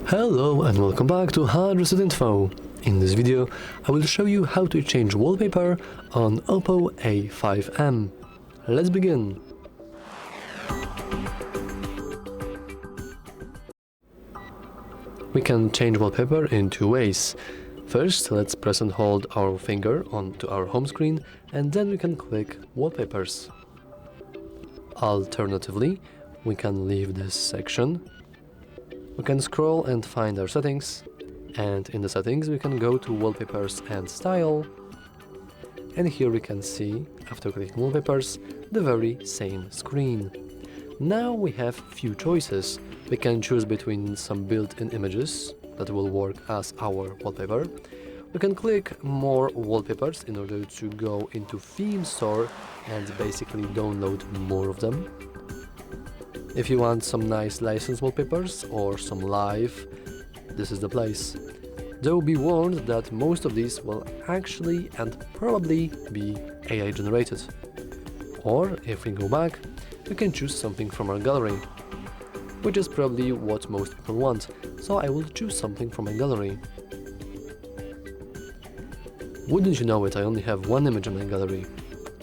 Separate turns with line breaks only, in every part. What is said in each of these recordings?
Hello and welcome back to Hard Reset Info. In this video, I will show you how to change wallpaper on OPPO A5m. Let's begin. We can change wallpaper in two ways. First, let's press and hold our finger onto our home screen and then we can click Wallpapers. Alternatively, we can leave this section. We can scroll and find our settings, and in the settings we can go to Wallpapers and Style, and here we can see, after clicking Wallpapers, the very same screen. Now we have few choices. We can choose between some built-in images that will work as our wallpaper. We can click more wallpapers in order to go into theme store and basically download more of them. If you want some nice licensed wallpapers or some live, this is the place. Though be warned that most of these will actually and probably be AI generated. Or if we go back, we can choose something from our gallery, which is probably what most people want, so I will choose something from my gallery. Wouldn't you know it, I only have one image in my gallery.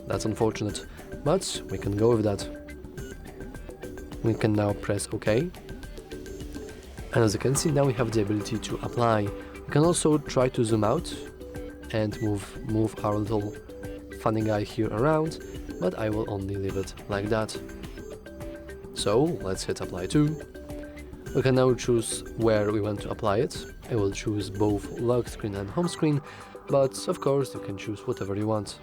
That's unfortunate, but we can go with that. We can now press OK, and as you can see, now we have the ability to apply. We can also try to zoom out and move our little funny guy here around, but I will only leave it like that. So let's hit apply too. We can now choose where we want to apply it. I will choose both lock screen and home screen, but of course you can choose whatever you want.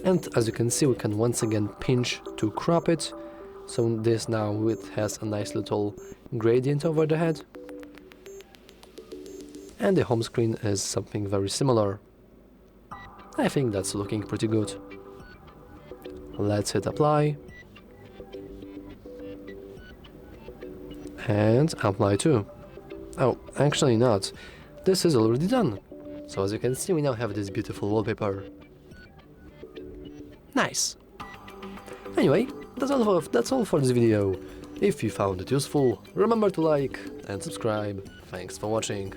And as you can see, we can once again pinch to crop it, so this now it has a nice little gradient over the head. And the home screen is something very similar. I think that's looking pretty good. Let's hit apply. And apply too. Oh, actually not. This is already done. So as you can see, we now have this beautiful wallpaper. Nice! Anyway, that's all for this video. If you found it useful, remember to like and subscribe. Thanks for watching.